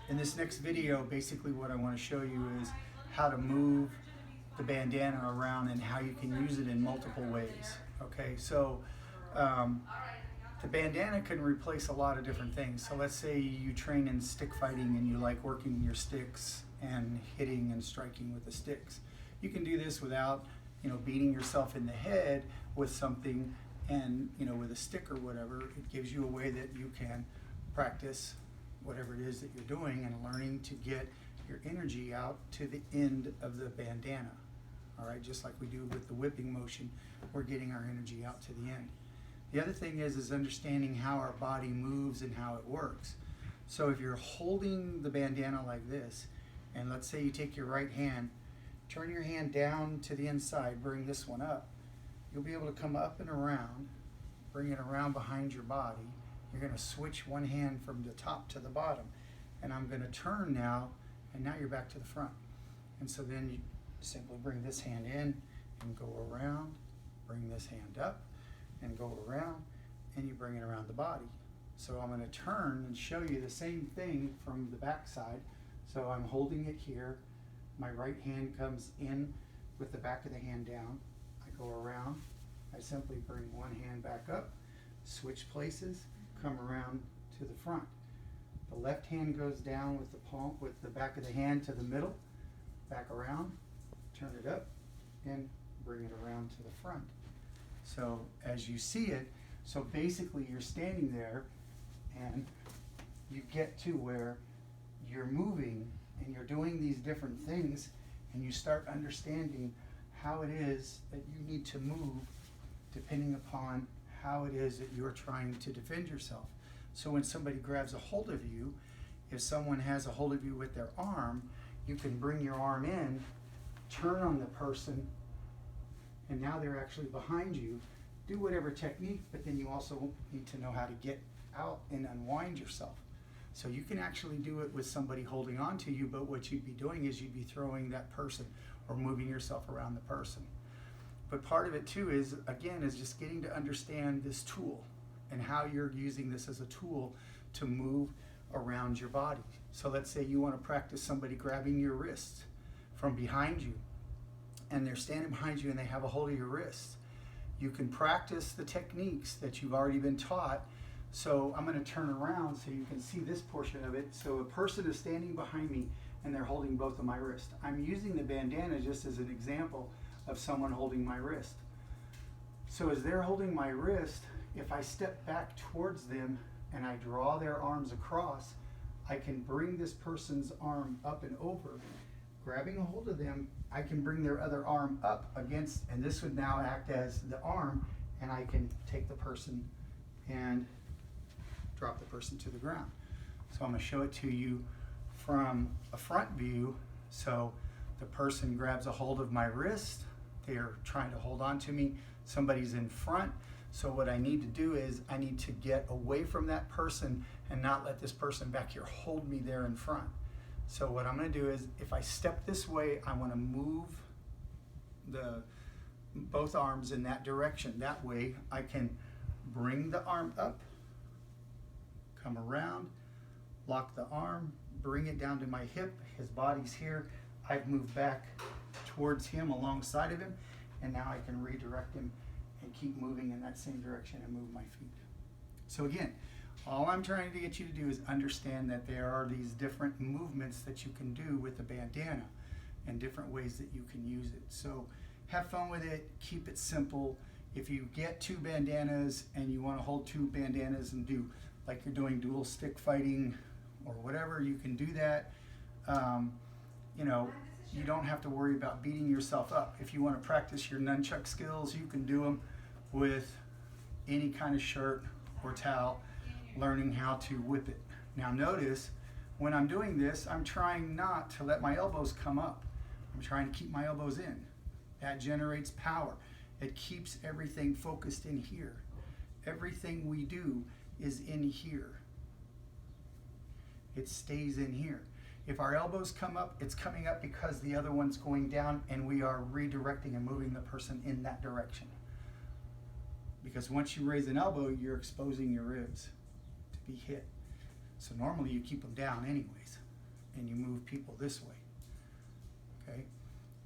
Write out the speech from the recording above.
In this next video, basically what I want to show you is how to move the bandana around and how you can use it in multiple ways. Okay, so the bandana can replace a lot of different things. So let's say you train in stick fighting and you like working your sticks and hitting and striking with the sticks. You can do this without, beating yourself in the head with something and, with a stick or whatever. It gives you a way that you can practice whatever it is that you're doing and learning to get your energy out to the end of the bandana. All right, just like we do with the whipping motion, we're getting our energy out to the end. The other thing is understanding how our body moves and how it works. So if you're holding the bandana like this, and let's say you take your right hand, turn your hand down to the inside, bring this one up, you'll be able to come up and around, bring it around behind your body. You're going to switch one hand from the top to the bottom. And I'm going to turn now, and now you're back to the front. And so then you simply bring this hand in and go around, bring this hand up and go around, and you bring it around the body. So I'm going to turn and show you the same thing from the back side. So I'm holding it here. My right hand comes in with the back of the hand down. I go around. I simply bring one hand back up, switch places, come around to the front. The left hand goes down with the palm, with the back of the hand to the middle, back around, turn it up, and bring it around to the front. So as you see it, so basically you're standing there and you get to where you're moving and you're doing these different things, and you start understanding how it is that you need to move depending upon how it is that you're trying to defend yourself. So when somebody grabs a hold of you, if someone has a hold of you with their arm, you can bring your arm in, turn on the person, and now they're actually behind you. Do whatever technique, but then you also need to know how to get out and unwind yourself. So you can actually do it with somebody holding on to you, but what you'd be doing is you'd be throwing that person or moving yourself around the person. But part of it too is, again, is just getting to understand this tool and how you're using this as a tool to move around your body. So let's say you want to practice somebody grabbing your wrist from behind you, and they're standing behind you and they have a hold of your wrist. You can practice the techniques that you've already been taught. So I'm going to turn around so you can see this portion of it. So a person is standing behind me and they're holding both of my wrists. I'm using the bandana just as an example of someone holding my wrist. So as they're holding my wrist, if I step back towards them and I draw their arms across, I can bring this person's arm up and over. Grabbing a hold of them, I can bring their other arm up against, and this would now act as the arm, and I can take the person and drop the person to the ground. So I'm going to show it to you from a front view. So the person grabs a hold of my wrist. They're trying to hold on to me. Somebody's in front. So what I need to do is I need to get away from that person and not let this person back here hold me there in front. So what I'm going to do is, if I step this way, I want to move both arms in that direction. That way I can bring the arm up, come around, lock the arm, bring it down to my hip. His body's here. I've moved back towards him, alongside of him, and now I can redirect him and keep moving in that same direction and move my feet. So again, all I'm trying to get you to do is understand that there are these different movements that you can do with the bandana and different ways that you can use it. So have fun with it, keep it simple. If you get two bandanas and you want to hold two bandanas and do like you're doing dual stick fighting or whatever, you can do that. You don't have to worry about beating yourself up. If you want to practice your nunchuck skills, you can do them with any kind of shirt or towel, learning how to whip it. Now notice, when I'm doing this, I'm trying not to let my elbows come up. I'm trying to keep my elbows in. That generates power. It keeps everything focused in here. Everything we do is in here. It stays in here. If our elbows come up, it's coming up because the other one's going down, and we are redirecting and moving the person in that direction. Because once you raise an elbow, you're exposing your ribs to be hit. So normally you keep them down anyways, and you move people this way.